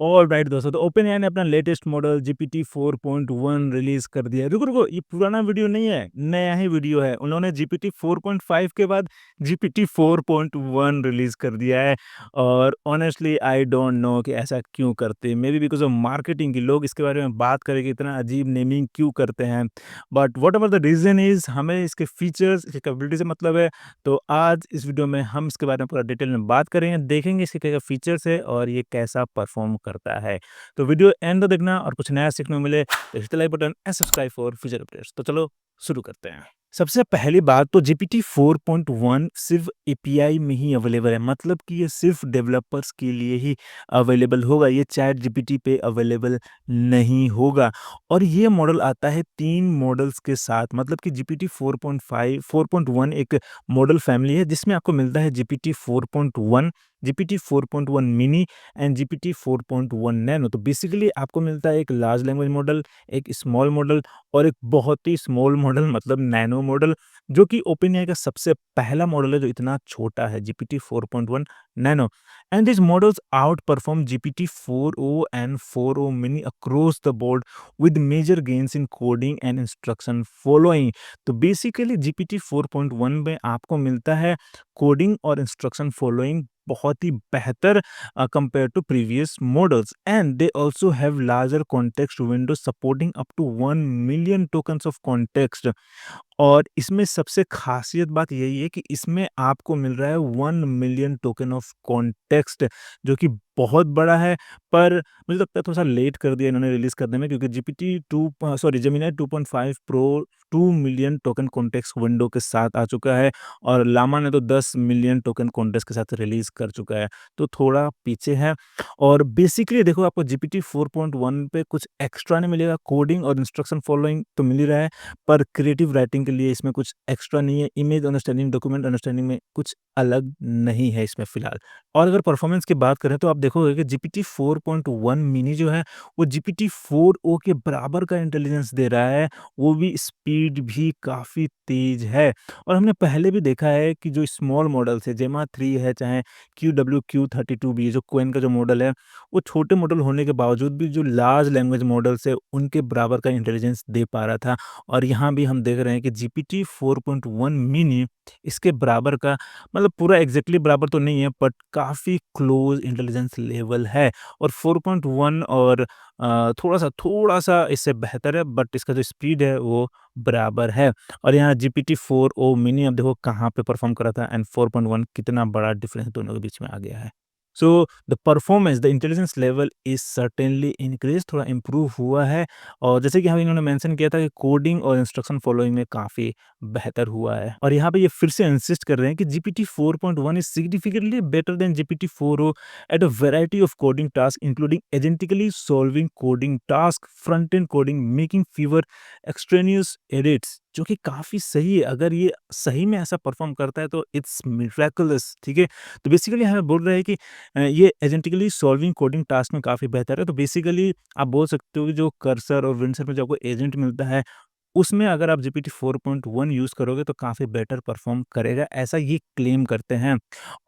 Alright दोस्तों, तो ओपेनएआई ने अपना लेटेस्ट मॉडल जीपीटी 4.1 रिलीज़ कर दिया है। रुको, रुको, ये पुराना वीडियो नहीं है, नया ही वीडियो है। उन्होंने जीपीटी 4.5 के बाद जीपीटी 4.1 रिलीज़ कर दिया है और ऑनेस्टली आई डोंट नो कि ऐसा क्यों करते? मेबी बिकॉज़ ऑफ मार्केटिंग कि लोग इसके बारे में बात करें कि इतना अजीब नेमिंग क्यों करते हैं। But whatever the reason is, हमें इसके फीचर्स, इसकी कैपेबिलिटी से मतलब है। तो आज इस वीडियो में हम इसके बारे में पूरा डिटेल में बात करेंगे, देखेंगे इसके क्या-क्या फीचर्स है और ये कैसा परफ़ॉर्म करता है। तो वीडियो एंड तक देखना और कुछ नया सीखने को मिले तो hit the like button and subscribe for future updates. तो चलो शुरू करते हैं। सबसे पहली बात तो जीपीटी 4.1 सिर्फ़ एपीआई में ही अवेलेबल है, मतलब कि ये सिर्फ़ डेवलपर्स के लिए ही अवेलेबल होगा, ये चैट जीपीटी पे अवेलेबल नहीं होगा। और ये मॉडल आता है 3 मॉडल्स के साथ, मतलब कि जीपीटी 4.5 4.1 एक मॉडल फैमिली है जिसमें आपको मिलता है GPT 4.1, GPT 4.1 mini and GPT 4.1 nano. तो बेसिकली आपको मिलता है एक लार्ज लैंग्वेज मॉडल, एक स्मॉल मॉडल और एक बहुत ही स्मॉल मॉडल मतलब नैनो मॉडल, जो कि ओपेनएआई का सबसे पहला मॉडल है जो इतना छोटा है, GPT 4.1 nano. And these models outperform GPT 4o and 4o mini across the board with major gains in coding and instruction following। तो बेसिकली जीपीटी 4.1 में आपको मिलता है कोडिंग और इंस्ट्रक्शन फॉलोइंग बहुत ही बेहतर compare to previous models, and they also have larger context window supporting up to 1 million tokens of context. और इसमें सबसे ख़ासियत बात यही है कि इसमें आपको मिल रहा है 1 मिलियन टोकन ऑफ कॉन्टेक्स्ट, जो कि बहुत बड़ा है। पर मुझे लगता है थोड़ा-सा लेट कर दिया इन्होंने रिलीज़ करने में, क्योंकि GPT 2 sorry Gemini 2.5 pro 2 million token context window के साथ आ चुका है और लामा ने तो 10 मिलियन टोकन कॉन्टेक्स्ट के साथ रिलीज़ कर चुका है, तो थोड़ा पीछे है। और बेसिकली देखो, आपको जीपीटी 4.1 पे कुछ एक्स्ट्रा नहीं मिलेगा, कोडिंग और इंस्ट्रक्शन फॉलोइंग तो मिल ही रहा है, पर क्रिएटिव राइटिंग के लिए इसमें कुछ एक्स्ट्रा नहीं है। इमेज अंडरस्टैंडिंग, डॉक्यूमेंट अंडरस्टैंडिंग में कुछ अलग नहीं है इसमें फ़िलहाल। और अगर परफॉर्मेंस की बात करें तो आप देखोगे कि जीपीटी 4.1 मिनी जो है वो जीपीटी 4o के बराबर का इंटेलिजेंस दे रहा है, वो भी स्पीड भी काफ़ी तेज़ है। और हमने पहले भी देखा है कि जो स्मॉल मॉडल्स है, जेमा 3 है, चाहे क्यू32 भी, जो क्वेन का जो मॉडल है, वो छोटे मॉडल होने के बावजूद भी जो लार्ज लैंग्वेज मॉडल्स है, उनके बराबर का इंटेलिजेंस दे पा रहा था। और यहाँ भी हम देख रहे हैं कि जीपीटी 4.1 मिनी इसके बराबर का, मतलब पूरा एग्ज़ैक्टली बराबर तो नहीं है, बट काफ़ी क्लोज़ इंटेलिजेंस लेवल है। और 4.1 और थोड़ा-सा इससे बेहतर है, बट इसका जो स्पीड है वो बराबर है। और यहाँ जीपीटी 4o मिनी अब देखो कहाँ पे परफ़ॉर्म कर रहा था एंड 4.1 कितना बड़ा डिफ़रेंस दोनों के बीच में आ गया है। So the performance, the intelligence level is certainly increase, थोड़ा इम्प्रूव हुआ है। और जैसे कि हाँ, इन्होंने मेंशन किया था कि कोडिंग और इंस्ट्रक्शन फॉलोइंग में काफ़ी बेहतर हुआ है। और यहाँ पे ये फिर से इंसिस्ट कर रहे हैं कि GPT 4.1 is significantly better than GPT 4o at a variety of coding task including agentically solving coding task, front end coding, making fewer extraneous edits, जो कि काफ़ी सही है। अगर ये सही में ऐसा परफॉर्म करता है तो इट्स मिरेकलस, ठीक है? तो बेसिकली हमें बोल रहे हैं कि ये एजेंटिकली सॉल्विंग कोडिंग टास्क में काफ़ी बेहतर है। तो बेसिकली आप बोल सकते हो कि जो कर्सर और विंडसर में जो आपको एजेंट मिलता है, उसमें अगर आप जीपीटी 4.1 यूज़ करोगे तो काफ़ी बेटर परफ़ॉर्म करेगा, ऐसा ये क्लेम करते हैं।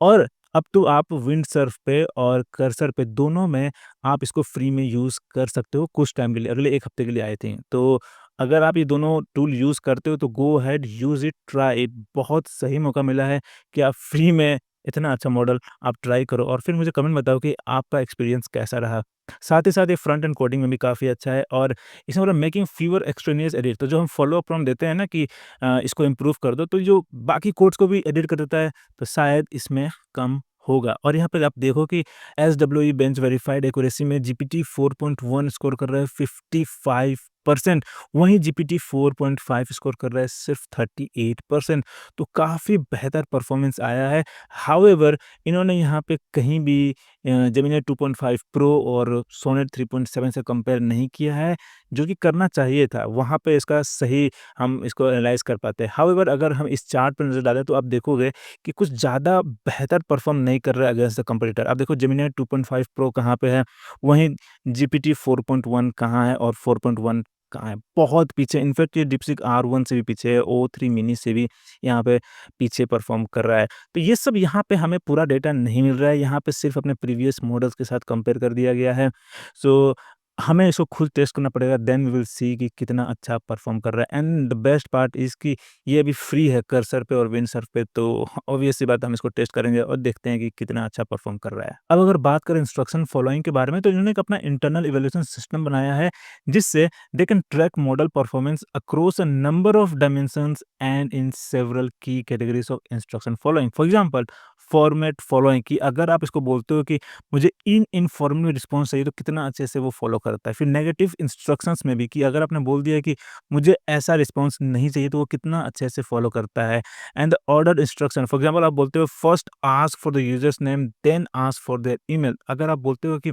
और अब तो आप विंडसर्फ पे और कर्सर पे दोनों में आप इसको फ्री में यूज़ कर सकते हो कुछ टाइम के लिए, अगले 1 हफ़्ते के लिए आई थिंक। तो अगर आप ये दोनों टूल यूज़ करते हो तो go ahead, use it, try it. बहुत सही मौका मिला है कि आप फ्री में इतना अच्छा मॉडल आप ट्राई करो और फिर मुझे कमेंट बताओ कि आपका एक्सपीरियंस कैसा रहा। साथ ही साथ ये फ्रंट एंड कोडिंग में भी काफ़ी अच्छा है और इसमें मतलब मेकिंग फीवर एक्सट्रेनियस एडिट, तो जो हम फॉलो अप प्रॉम्प्ट देते हैं ना कि इसको इम्प्रूव कर दो, तो जो बाकी कोड्स को भी एडिट कर देता है, तो शायद इसमें कम होगा। और यहाँ पे आप देखो कि एसडब्ल्यूई बेंच वेरिफाइड एक्यूरेसी में जीपीटी 4.1 स्कोर कर रहा है 55%, वहीं जीपीटी 4.5 स्कोर कर रहा है सिर्फ 38%। तो काफ़ी बेहतर परफॉर्मेंस आया है। हाउएवर इन्होंने यहाँ पे कहीं भी जेमिनी 2.5 प्रो और सोनेट 3.7 से कंपेयर नहीं किया है, जो कि करना चाहिए था। वहाँ पे इसका सही हम इसको एनालाइज़ कर पाते हैं। हाउएवर अगर हम इस चार्ट पे नज़र डालें तो आप देखोगे कि कुछ ज़्यादा बेहतर परफ़ॉर्म नहीं कर रहा है अगेंस्ट द कंपटीटर। अब देखो जेमिनी 2.5 प्रो कहाँ पे है, वहीं जीपीटी 4.1 कहाँ है और 4.1 कहाँ है, बहुत पीछे। इनफैक्ट ये डीपसीक R1 से भी पीछे है, O3 मिनी से भी यहाँ पे पीछे परफ़ॉर्म कर रहा है। तो ये सब यहाँ पे हमें पूरा डेटा नहीं मिल रहा है, यहाँ पे सिर्फ़ अपने प्रीवियस मॉडल्स के साथ कंपेयर कर दिया गया है। सो हमें इसको खुद टेस्ट करना पड़ेगा, देन वी विल सी कि कितना अच्छा परफ़ॉर्म कर रहा है। And the best part is कि ये अभी फ्री है कर्सर पे और विंडसर्फ पे, तो ऑब्वियस सी बात है हम इसको टेस्ट करेंगे और देखते हैं कि कितना अच्छा परफ़ॉर्म कर रहा है। अब अगर बात करें इंस्ट्रक्शन फॉलोइंग के बारे में, तो इन्होंने एक अपना इंटरनल इवैल्यूएशन सिस्टम बनाया है, जिससे they can track model performance across a number of dimensions and in several key categories of instruction following. For example format following, कि अगर आप इसको बोलते हो कि मुझे इन इनफॉर्मेटिव रिस्पॉन्स चाहिए, तो कितना अच्छे से वो फॉलो करता है। फिर नेगेटिव इंस्ट्रक्शंस में भी, कि अगर आपने बोल दिया कि मुझे ऐसा रिस्पॉन्स नहीं चाहिए, तो वो कितना अच्छे से फॉलो करता है। And the order instruction, for example आप बोलते हो first ask for the user's name then ask for their email. अगर आप बोलते हो कि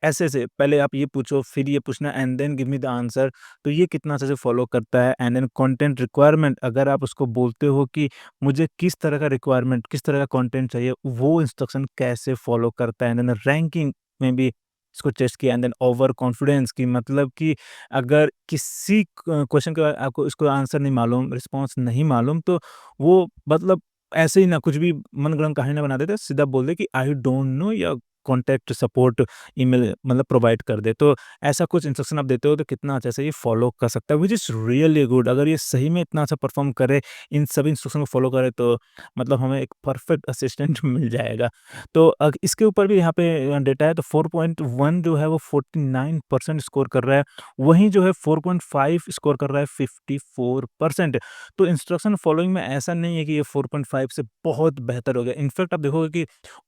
ऐसे पहले आप ये पूछो, फिर ये पूछना and then give me the answer, तो ये कितना अच्छे से फॉलो करता है। एंड देन कंटेंट रिक्वायरमेंट, अगर आप उसको बोलते हो कि मुझे किस तरह का रिक्वायरमेंट, किस तरह का कंटेंट चाहिए, वो इंस्ट्रक्शन कैसे फॉलो करता है। एंड देन रैंकिंग में भी इसको टेस्ट किया। एंड देन ओवर कॉन्फिडेंस, की मतलब कि अगर किसी क्वेश्चन का आपको इसको आंसर नहीं मालूम, रिस्पॉन्स नहीं मालूम, तो वो मतलब ऐसे ही ना कुछ भी मनगढ़ंत कहानी ना बना देते, सीधा बोल दे कि आई डोंट नो, या कॉन्टैक्ट सपोर्ट ईमेल मतलब प्रोवाइड कर दे। तो ऐसा कुछ इंस्ट्रक्शन आप देते हो, तो कितना अच्छे से ये फॉलो कर सकता है, व्हिच इज़ रियली गुड। अगर ये सही में इतना अच्छा परफ़ॉर्म करे, इन सभी इंस्ट्रक्शन को फॉलो करे, तो मतलब हमें एक परफेक्ट असिस्टेंट मिल जाएगा। तो इसके ऊपर भी यहाँ पे डेटा है, तो 4.1 जो है वो 49% स्कोर कर रहा है, वहीं जो है 4.5 स्कोर कर रहा है 54%। तो इंस्ट्रक्शन फॉलोइंग में ऐसा नहीं है कि ये 4.5 से बहुत बेहतर हो गया। इनफैक्ट आप देखोगे कि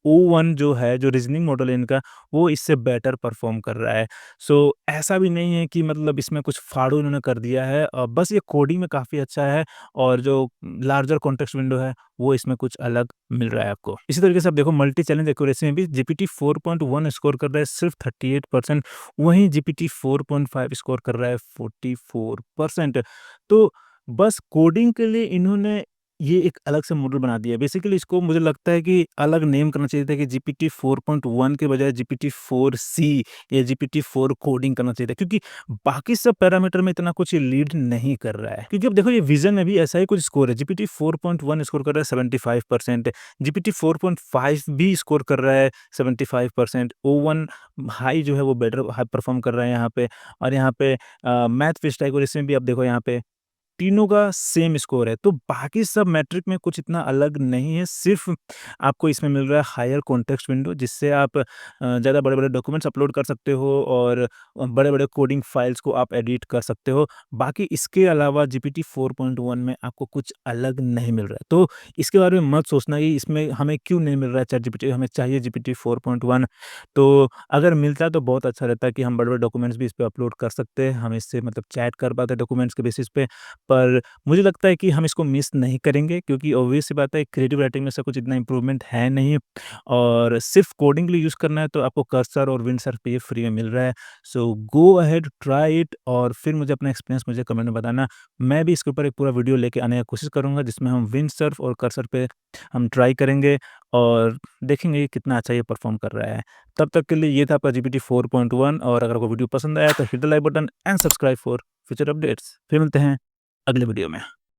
O1 जो है, जो रीज़निंग मॉडल है इनका, वो इससे बेटर परफ़ॉर्म कर रहा है। सो ऐसा भी नहीं है कि मतलब इसमें कुछ फाड़ू इन्होंने कर दिया है, बस ये कोडिंग में काफ़ी अच्छा है, और जो लार्जर कॉन्टेक्स्ट विंडो है, वो इसमें कुछ अलग मिल रहा है आपको। इसी तरीके से आप देखो मल्टी चैलेंज एक्यूरेसी में भी जीपीटी 4.1 स्कोर कर रहा है सिर्फ़ 38%, वहीं जीपीटी 4.5 स्कोर कर रहा है 44%। तो बस कोडिंग के लिए इन्होंने ये एक अलग से मॉडल बना दिया है। बेसिकली इसको मुझे लगता है कि अलग नेम करना चाहिए था, कि जीपीटी 4.1 के बजाय जीपीटी 4c या जीपीटी 4 कोडिंग करना चाहिए था, क्योंकि बाकी सब पैरामीटर में इतना कुछ लीड नहीं कर रहा है। क्योंकि अब देखो ये विज़न में भी ऐसा ही कुछ स्कोर है, जीपीटी 4.1 स्कोर कर रहा है 75%, जीपीटी 4.5 भी स्कोर कर रहा है 75%, O1 हाई जो है वो बेटर हाई परफ़ॉर्म कर रहा है यहाँ पे। और यहाँ पे मैथ फिस्ट एक्यूरेसी में भी आप देखो यहाँ पे तीनों का सेम स्कोर है, तो बाकी सब मैट्रिक में कुछ इतना अलग नहीं है, सिर्फ़ आपको इसमें मिल रहा है हायर कॉन्टेक्स्ट विंडो, जिससे आप ज़्यादा बड़े-बड़े डॉक्यूमेंट्स अपलोड कर सकते हो, और बड़े-बड़े कोडिंग फाइल्स को आप एडिट कर सकते हो। बाकी इसके अलावा जीपीटी 4.1 में आपको कुछ अलग नहीं मिल रहा है। तो इसके बारे में मत सोचना कि इसमें हमें क्यों नहीं मिल रहा है चैट जीपीटी, हमें चाहिए जीपीटी 4.1। तो अगर मिलता तो बहुत अच्छा रहता, कि हम बड़े-बड़े डॉक्यूमेंट्स भी इस पे अपलोड कर सकते हैं, हम इससे मतलब चैट कर पाते डॉक्यूमेंट्स के बेसिस पे। पर मुझे लगता है कि हम इसको मिस नहीं करेंगे, क्योंकि ऑब्वियस सी बात है क्रिएटिव राइटिंग में से कुछ इतना इम्प्रूवमेंट है नहीं, और सिर्फ कोडिंग के लिए यूज़ करना है, तो आपको कर्सर और विंडसर्फ पे ये फ्री में मिल रहा है। सो गो अहेड ट्राई इट, और फिर मुझे अपना एक्सपीरियंस मुझे कमेंट में बताना। मैं भी इसके ऊपर एक पूरा वीडियो लेके आने की कोशिश करूँगा, जिसमें हम विंडसर्फ और कर्सर पे हम ट्राई करेंगे, और देखेंगे कि कितना अच्छा ये परफॉर्म कर रहा है। तब तक के लिए ये था आपका जीपीटी 4.1, और अगर आपको वीडियो पसंद आया तो hit the like button and subscribe for future updates. फिर मिलते हैं अगले वीडियो में।